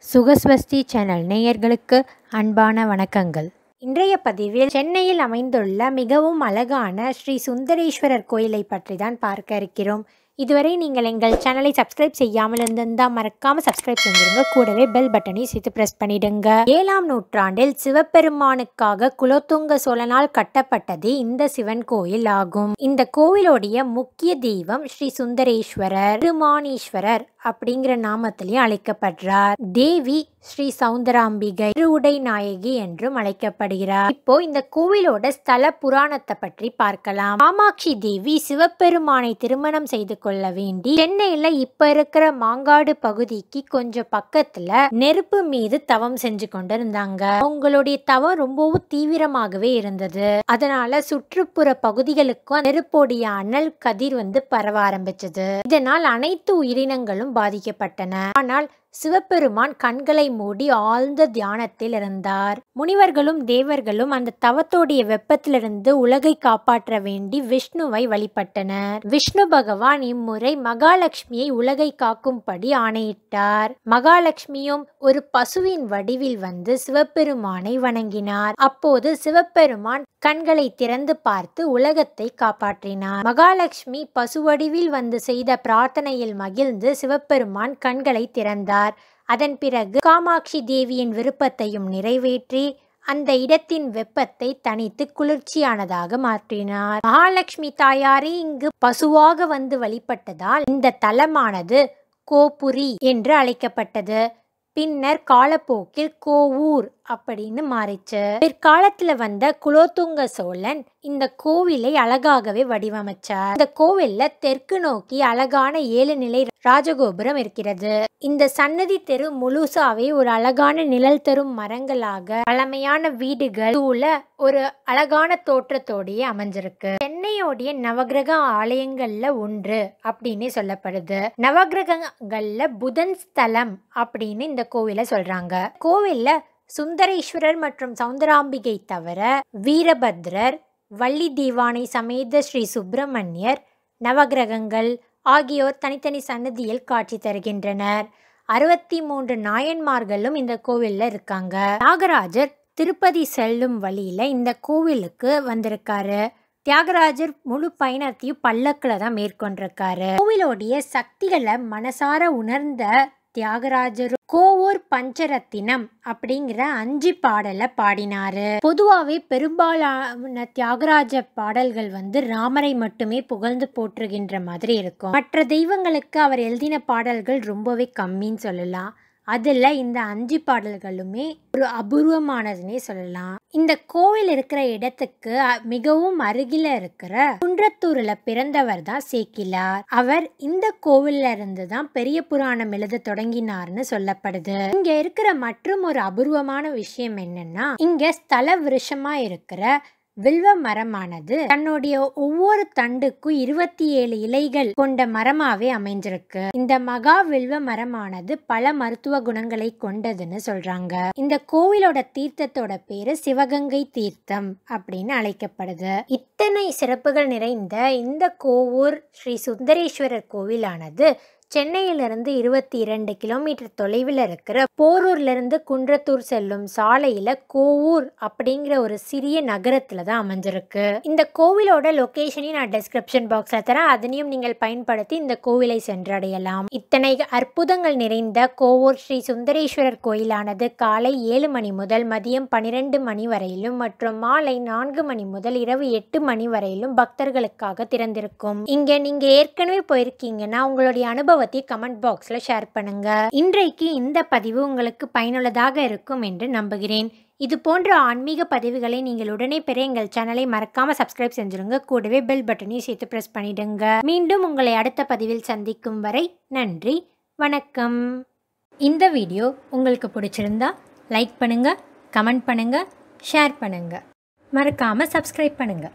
சுகஸ்வஸ்தி channel நேயர்களுக்கு அன்பான வணக்கங்கள். இன்றைய பதிவில் சென்னையில் அமைந்துள்ள மிகவும் அழகான ஸ்ரீ சுந்தரேஸ்வரர் கோயிலை பற்றி தான் பார்க்க இருக்கிறோம். இதுவரை நீங்கள் எங்கள் சேனலை சப்ஸ்கிரைப் செய்யாமல் இருந்திருந்தால் மறக்காம சப்ஸ்கிரைப் செஞ்சிருங்க. கூடவே பெல் பட்டனை சேர்த்து பிரஸ் பண்ணிடுங்க. 7ஆம் நூற்றாண்டில் சிவபெருமானுக்காக குலோத்துங்க சோழனால் கட்டப்பட்டதே இந்த சிவன் கோயில் ஆகும். இந்த கோவிலுடைய முக்கிய தெய்வம் ஸ்ரீ சுந்தரேஸ்வரர், திருமானீஸ்வரர் அப்படிங்கிற நாமத்திலேயே அழைக்கப்படுறார். தேவி ஸ்ரீ சௌந்தராம்பிகை, திருவுடை நாயகி என்றும் அழைக்கப்படுகிறார். இப்போ இந்த கோவிலோட ஸ்தல புராணத்தை பற்றி பார்க்கலாம். காமாட்சி தேவி சிவபெருமானை திருமணம் செய்து கொள்ள வேண்டி சென்னையில இப்ப இருக்கிற மாங்காடு பகுதிக்கு கொஞ்சம் பக்கத்துல நெருப்பு மீது தவம் செஞ்சு கொண்டு இருந்தாங்க. அவங்களுடைய தவம் ரொம்பவும் தீவிரமாகவே இருந்தது. அதனால சுற்றுப்புற பகுதிகளுக்கும் நெருப்போடைய அனல் கதிர் பரவ ஆரம்பிச்சது. இதனால் அனைத்து உயிரினங்களும் பாதிக்கப்பட்டன. ஆனால் சிவபெருமான் கண்களை மூடி ஆழ்ந்த தியானத்தில் இருந்தார். முனிவர்களும் தேவர்களும் அந்த தவத்தோடைய வெப்பத்திலிருந்து உலகை காப்பாற்ற வேண்டி விஷ்ணுவை வழிபட்டனர். விஷ்ணு பகவான் இம்முறை மகாலட்சுமியை உலகை காக்கும்படி ஆணையிட்டார். மகாலட்சுமியும் ஒரு பசுவின் வடிவில் சிவபெருமானை வணங்கினார். அப்போது சிவபெருமான் கண்களை திறந்து பார்த்து உலகத்தை காப்பாற்றினார். மகாலட்சுமி பசு வடிவில் செய்த பிரார்த்தனையில் மகிழ்ந்து சிவபெருமான் கண்களை திறந்தார். அதன் பிறகு காமாட்சி தேவியின் விருப்பத்தையும் நிறைவேற்றி அந்த இடத்தின் வெப்பத்தை தணித்து குளிர்ச்சியானதாக மாற்றினார். மகாலட்சுமி தாயாரை இங்கு பசுவாக வழிபட்டதால் இந்த தலமானது கோபுரி என்று அழைக்கப்பட்டது. பின்னர் காலப்போக்கில் கோவூர் அப்படின்னு மாறிச்சு. பிற்காலத்துல குலோத்துங்க சோழன் இந்த கோவிலை அழகாகவே வடிவமைச்சார். இந்த கோவில்ல தெற்கு நோக்கி அழகான 7 நிலை ராஜகோபுரம் இருக்கிறது. இந்த சன்னதி தெரு முழுசாவே ஒரு அழகான நிழல் தரும் மரங்களாக பழமையான வீடுகள் ஒரு அழகான தோற்றத்தோடைய அமைஞ்சிருக்கு. சென்னையோடைய நவகிரக ஆலயங்கள்ல ஒன்று அப்படின்னு சொல்லப்படுது. நவகிரகங்கள்ல புதன் ஸ்தலம் அப்படின்னு இந்த கோவிலை சொல்றாங்க. கோவில்ல சுந்தரேஸ்வரர் மற்றும் சௌந்தராம்பிகை தவிர வீரபத்ரர், வள்ளி தெய்வானை சமேத ஸ்ரீ சுப்பிரமணியர், நவகிரகங்கள் ஆகியோர் தனித்தனி சன்னதியில் காட்சி தருகின்றனர். 63 நாயன்மார்களும் இந்த கோவில்ல இருக்காங்க. தியாகராஜர் திருப்பதி செல்லும் வழியில இந்த கோவிலுக்கு வந்திருக்காரு. தியாகராஜர் முழு பயணத்தையும் பல்லக்குல தான் மேற்கொண்டிருக்காரு. கோவிலோடைய சக்திகளை மனசார உணர்ந்த தியாகராஜர் கோவூர் பஞ்சரத்தினம் அப்படிங்கிற 5 பாடலை பாடினாரு. பொதுவாகவே பெரும்பாலான தியாகராஜ பாடல்கள் ராமரை மட்டுமே புகழ்ந்து போற்றுகின்ற மாதிரி இருக்கும். மற்ற தெய்வங்களுக்கு அவர் எழுதின பாடல்கள் ரொம்பவே கம்மின்னு சொல்லலாம். அதுல இந்த 5 பாடல்களுமே ஒரு அபூர்வமானதுன்னே சொல்லலாம். இந்த கோவில் இருக்கிற இடத்துக்கு மிகவும் அருகில இருக்கிற குன்றத்தூர்ல பிறந்தவர் தான் சேக்கிலார். அவர் இந்த கோவில்ல இருந்து தான் பெரிய புராணம் எழுத தொடங்கினார்னு சொல்லப்படுது. இங்க இருக்கிற மற்றும் ஒரு அபூர்வமான விஷயம் என்னன்னா, இங்க ஸ்தல விருஷமா இருக்கிற வில்வ மரமானது தன்னுடைய ஒவ்வொரு தண்டுக்கும் 27 இலைகள் கொண்ட மரமாவே அமைஞ்சிருக்கு. இந்த மகா வில்வ மரமானது பல மருத்துவ குணங்களை கொண்டதுன்னு சொல்றாங்க. இந்த கோவிலோட தீர்த்தத்தோட பேரு சிவகங்கை தீர்த்தம் அப்படின்னு அழைக்கப்படுது. இத்தனை சிறப்புகள் நிறைந்த இந்த கோவூர் ஸ்ரீ சுந்தரேஸ்வரர் கோவிலானது சென்னையிலிருந்து 22 கிலோமீட்டர் தொலைவில் இருக்கிற போரூர்லேருந்து குன்றத்தூர் செல்லும் சாலையில் கோவூர் அப்படிங்கிற ஒரு சிறிய நகரத்தில் தான் அமைஞ்சிருக்கு. இந்த கோவிலோட லொக்கேஷனையும் நான் டிஸ்கிரிப்ஷன் பாக்ஸில் தரேன். அதனையும் நீங்கள் பயன்படுத்தி இந்த கோவிலை சென்றடையலாம். இத்தனை அற்புதங்கள் நிறைந்த கோவூர் ஸ்ரீ சுந்தரேஸ்வரர் கோயிலானது காலை 7 மணி முதல் மதியம் 12 மணி வரையிலும் மற்றும் மாலை 4 மணி முதல் இரவு 8 மணி வரையிலும் பக்தர்களுக்காக திறந்திருக்கும். இங்கே நீங்கள் ஏற்கனவே போயிருக்கீங்கன்னா உங்களுடைய அனுபவம் கமெண்ட் பாக்ஸ்ல ஷேர் பண்ணுங்க. இன்றைக்கு இந்த பதிவு உங்களுக்கு பயனுள்ளதாக இருக்கும் என்று நம்புகிறேன். இது போன்ற ஆன்மீக பதிவுகளை நீங்கள் உடனே பெற எங்கள் சேனலை மறக்காம சப்ஸ்கிரைப் செஞ்சிருங்க. கூடவே பெல் பட்டனையும் சேர்த்து பிரஸ் பண்ணிடுங்க. மீண்டும் உங்களை அடுத்த பதிவில் சந்திக்கும் வரை நன்றி, வணக்கம். இந்த வீடியோ உங்களுக்கு பிடிச்சிருந்தா லைக் பண்ணுங்க, கமெண்ட் பண்ணுங்க, ஷேர் பண்ணுங்க. மறக்காம சப்ஸ்கிரைப் பண்ணுங்க.